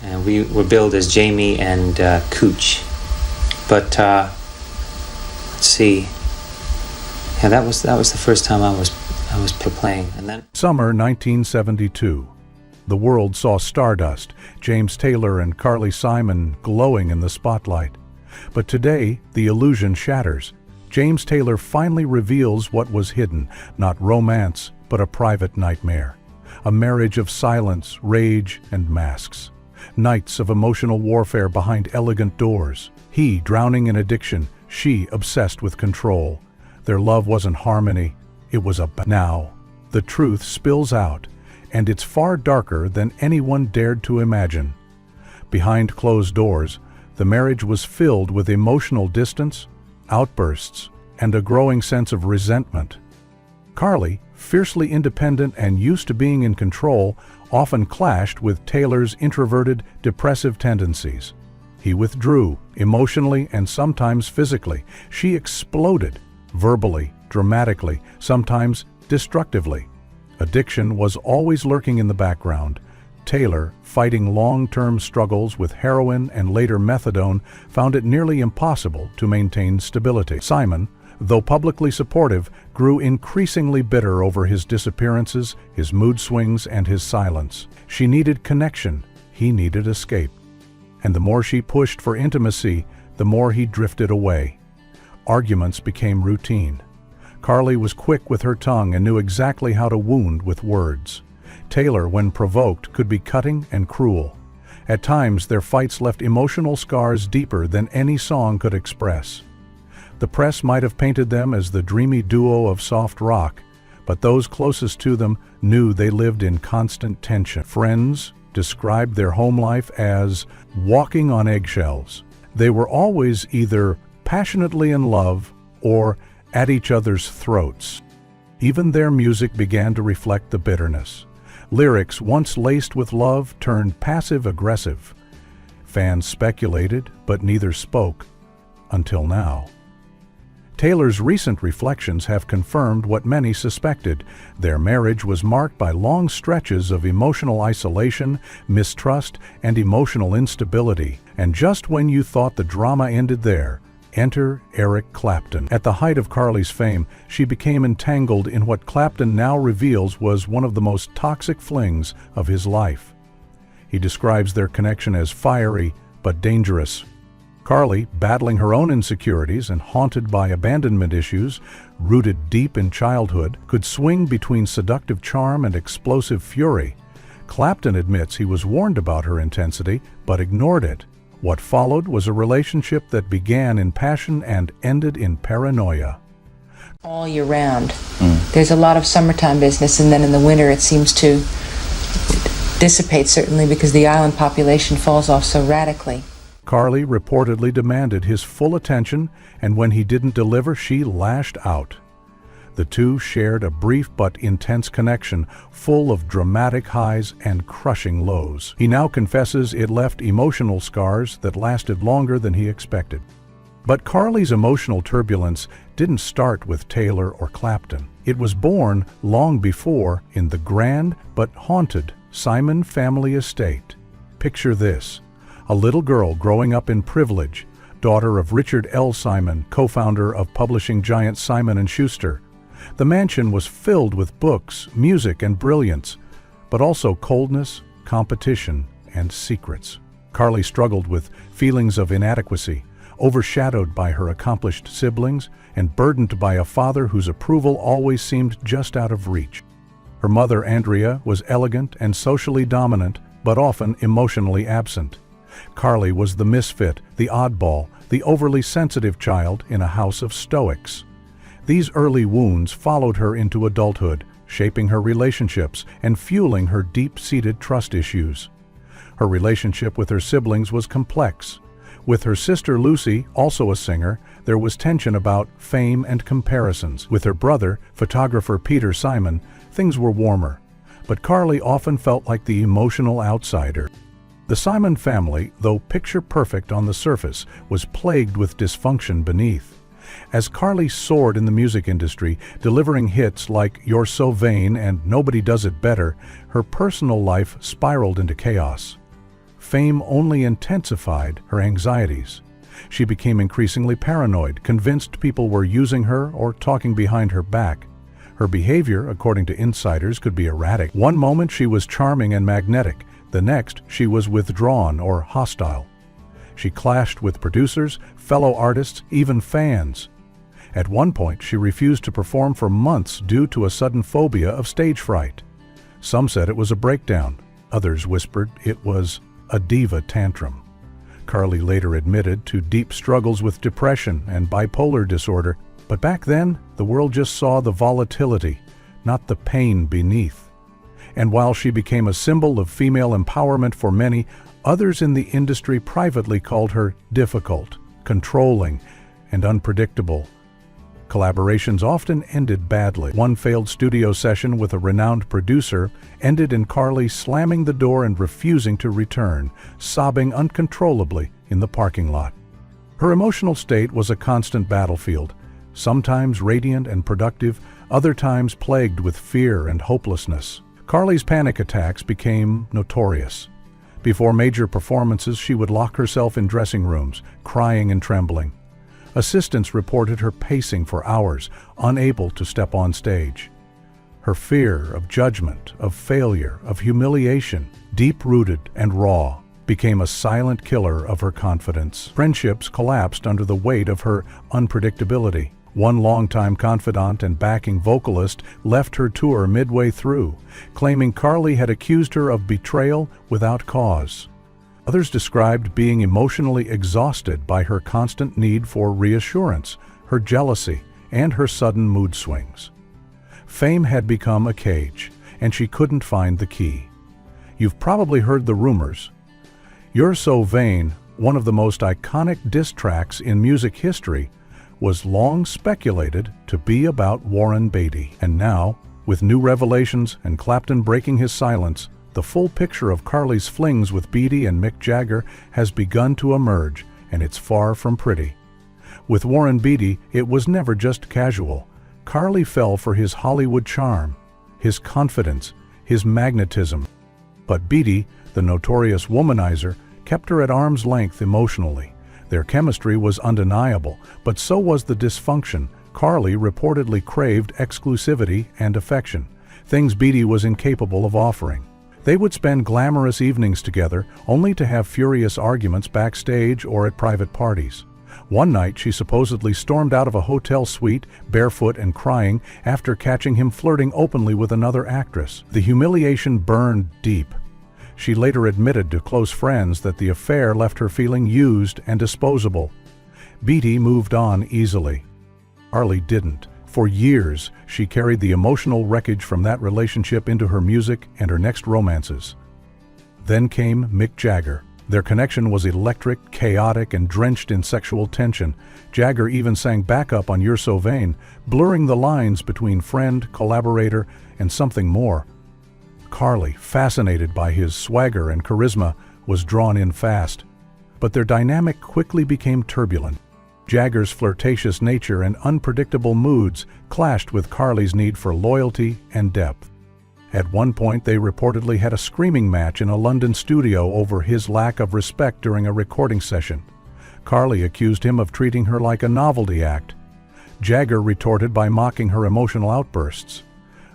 and we were billed as Jamie and Cooch. But let's see. Yeah, that was the first time I was playing, and then Summer 1972. The world saw Stardust, James Taylor and Carly Simon glowing in the spotlight. But today, the illusion shatters. James Taylor finally reveals what was hidden, not romance, but a private nightmare. A marriage of silence, rage, and masks. Nights of emotional warfare behind elegant doors. He drowning in addiction, she obsessed with control. Their love wasn't harmony, it was now. The truth spills out, and it's far darker than anyone dared to imagine. Behind closed doors, the marriage was filled with emotional distance, outbursts, and a growing sense of resentment. Carly, fiercely independent and used to being in control, often clashed with Taylor's introverted, depressive tendencies. He withdrew, emotionally and sometimes physically. She exploded, verbally, dramatically, sometimes destructively. Addiction was always lurking in the background. Taylor, fighting long-term struggles with heroin and later methadone, found it nearly impossible to maintain stability. Simon, though publicly supportive, grew increasingly bitter over his disappearances, his mood swings, and his silence. She needed connection, he needed escape. And the more she pushed for intimacy, the more he drifted away. Arguments became routine. Carly was quick with her tongue and knew exactly how to wound with words. Taylor, when provoked, could be cutting and cruel. At times, their fights left emotional scars deeper than any song could express. The press might have painted them as the dreamy duo of soft rock, but those closest to them knew they lived in constant tension. Friends described their home life as walking on eggshells. They were always either passionately in love or at each other's throats. Even their music began to reflect the bitterness. Lyrics once laced with love turned passive-aggressive. Fans speculated, but neither spoke, until now. Taylor's recent reflections have confirmed what many suspected. Their marriage was marked by long stretches of emotional isolation, mistrust, and emotional instability. And just when you thought the drama ended there, enter Eric Clapton. At the height of Carly's fame, she became entangled in what Clapton now reveals was one of the most toxic flings of his life. He describes their connection as fiery but dangerous. Carly, battling her own insecurities and haunted by abandonment issues, rooted deep in childhood, could swing between seductive charm and explosive fury. Clapton admits he was warned about her intensity, but ignored it. What followed was a relationship that began in passion and ended in paranoia. All year round. There's a lot of summertime business, and then in the winter it seems to dissipate, certainly because the island population falls off so radically. Carly reportedly demanded his full attention, and when he didn't deliver, she lashed out. The two shared a brief but intense connection, full of dramatic highs and crushing lows. He now confesses it left emotional scars that lasted longer than he expected. But Carly's emotional turbulence didn't start with Taylor or Clapton. It was born long before in the grand but haunted Simon family estate. Picture this: a little girl growing up in privilege, daughter of Richard L. Simon, co-founder of publishing giant Simon & Schuster. The mansion was filled with books, music, and brilliance, but also coldness, competition, and secrets. Carly struggled with feelings of inadequacy, overshadowed by her accomplished siblings and burdened by a father whose approval always seemed just out of reach. Her mother, Andrea, was elegant and socially dominant, but often emotionally absent. Carly was the misfit, the oddball, the overly sensitive child in a house of stoics. These early wounds followed her into adulthood, shaping her relationships and fueling her deep-seated trust issues. Her relationship with her siblings was complex. With her sister Lucy, also a singer, there was tension about fame and comparisons. With her brother, photographer Peter Simon, things were warmer. But Carly often felt like the emotional outsider. The Simon family, though picture-perfect on the surface, was plagued with dysfunction beneath. As Carly soared in the music industry, delivering hits like You're So Vain and Nobody Does It Better, her personal life spiraled into chaos. fame only intensified her anxieties. She became increasingly paranoid, convinced people were using her or talking behind her back. Her behavior, according to insiders, could be erratic. One moment she was charming and magnetic, the next she was withdrawn or hostile. She clashed with producers, fellow artists, even fans. At one point, she refused to perform for months due to a sudden phobia of stage fright. Some said it was a breakdown. Others whispered it was a diva tantrum. Carly later admitted to deep struggles with depression and bipolar disorder, but back then, the world just saw the volatility, not the pain beneath. And while she became a symbol of female empowerment for many, others in the industry privately called her difficult, controlling, and unpredictable. Collaborations often ended badly. One failed studio session with a renowned producer ended in Carly slamming the door and refusing to return, sobbing uncontrollably in the parking lot. Her emotional state was a constant battlefield, sometimes radiant and productive, other times plagued with fear and hopelessness. Carly's panic attacks became notorious. Before major performances, she would lock herself in dressing rooms, crying and trembling. Assistants reported her pacing for hours, unable to step on stage. Her fear of judgment, of failure, of humiliation, deep-rooted and raw, became a silent killer of her confidence. Friendships collapsed under the weight of her unpredictability. One longtime confidant and backing vocalist left her tour midway through, claiming Carly had accused her of betrayal without cause. Others described being emotionally exhausted by her constant need for reassurance, her jealousy, and her sudden mood swings. Fame had become a cage, and she couldn't find the key. You've probably heard the rumors. You're So Vain, one of the most iconic diss tracks in music history, was long speculated to be about Warren Beatty. And now, with new revelations and Clapton breaking his silence, the full picture of Carly's flings with Beatty and Mick Jagger has begun to emerge, and it's far from pretty. With Warren Beatty, it was never just casual. Carly fell for his Hollywood charm, his confidence, his magnetism. But Beatty, the notorious womanizer, kept her at arm's length emotionally. Their chemistry was undeniable, but so was the dysfunction. Carly reportedly craved exclusivity and affection, things Beatty was incapable of offering. They would spend glamorous evenings together, only to have furious arguments backstage or at private parties. One night, she supposedly stormed out of a hotel suite, barefoot and crying, after catching him flirting openly with another actress. The humiliation burned deep. She later admitted to close friends that the affair left her feeling used and disposable. Beatty moved on easily. Carly didn't. For years, she carried the emotional wreckage from that relationship into her music and her next romances. Then came Mick Jagger. Their connection was electric, chaotic, and drenched in sexual tension. Jagger even sang backup on You're So Vain, blurring the lines between friend, collaborator, and something more. Carly, fascinated by his swagger and charisma, was drawn in fast. But their dynamic quickly became turbulent. Jagger's flirtatious nature and unpredictable moods clashed with Carly's need for loyalty and depth. At one point, they reportedly had a screaming match in a London studio over his lack of respect during a recording session. Carly accused him of treating her like a novelty act. Jagger retorted by mocking her emotional outbursts.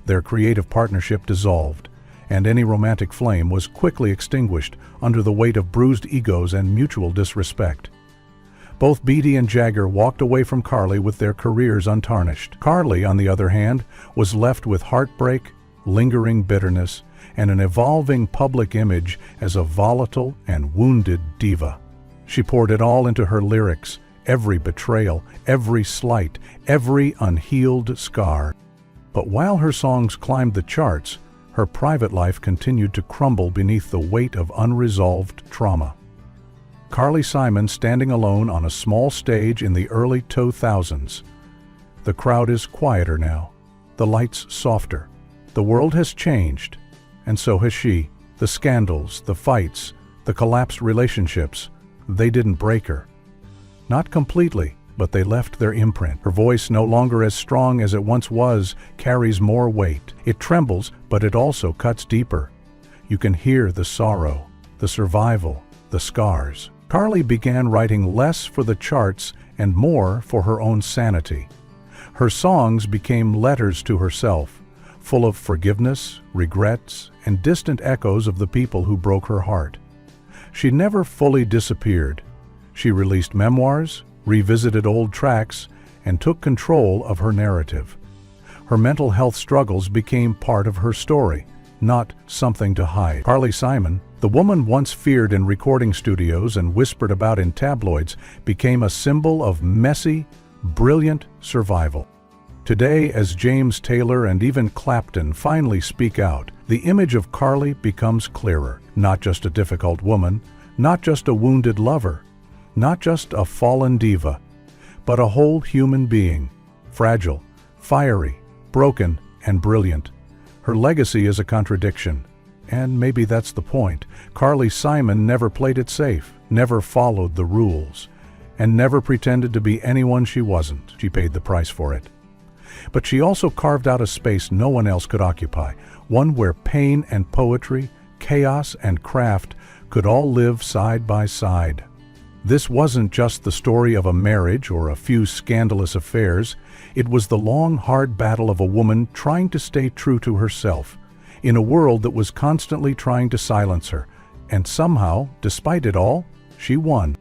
Their creative partnership dissolved, and any romantic flame was quickly extinguished under the weight of bruised egos and mutual disrespect. Both Beatty and Jagger walked away from Carly with their careers untarnished. Carly, on the other hand, was left with heartbreak, lingering bitterness, and an evolving public image as a volatile and wounded diva. She poured it all into her lyrics, every betrayal, every slight, every unhealed scar. But while her songs climbed the charts, her private life continued to crumble beneath the weight of unresolved trauma. Carly Simon standing alone on a small stage in the early 2000s. The crowd is quieter now, the lights softer. The world has changed, and so has she. The scandals, the fights, the collapsed relationships, they didn't break her. Not completely, but they left their imprint. Her voice, no longer as strong as it once was, carries more weight. It trembles, but it also cuts deeper. You can hear the sorrow, the survival, the scars. Carly began writing less for the charts and more for her own sanity. Her songs became letters to herself, full of forgiveness, regrets, and distant echoes of the people who broke her heart. She never fully disappeared. She released memoirs, revisited old tracks, and took control of her narrative. Her mental health struggles became part of her story, not something to hide. Carly Simon, the woman once feared in recording studios and whispered about in tabloids, became a symbol of messy, brilliant survival. Today, as James Taylor and even Clapton finally speak out, the image of Carly becomes clearer. Not just a difficult woman, not just a wounded lover, not just a fallen diva, but a whole human being, fragile, fiery, broken, and brilliant. Her legacy is a contradiction, and maybe that's the point. Carly Simon never played it safe, never followed the rules, and never pretended to be anyone she wasn't. She paid the price for it. But she also carved out a space no one else could occupy, one where pain and poetry, chaos and craft could all live side by side. This wasn't just the story of a marriage or a few scandalous affairs. It was the long, hard battle of a woman trying to stay true to herself, in a world that was constantly trying to silence her. And somehow, despite it all, she won.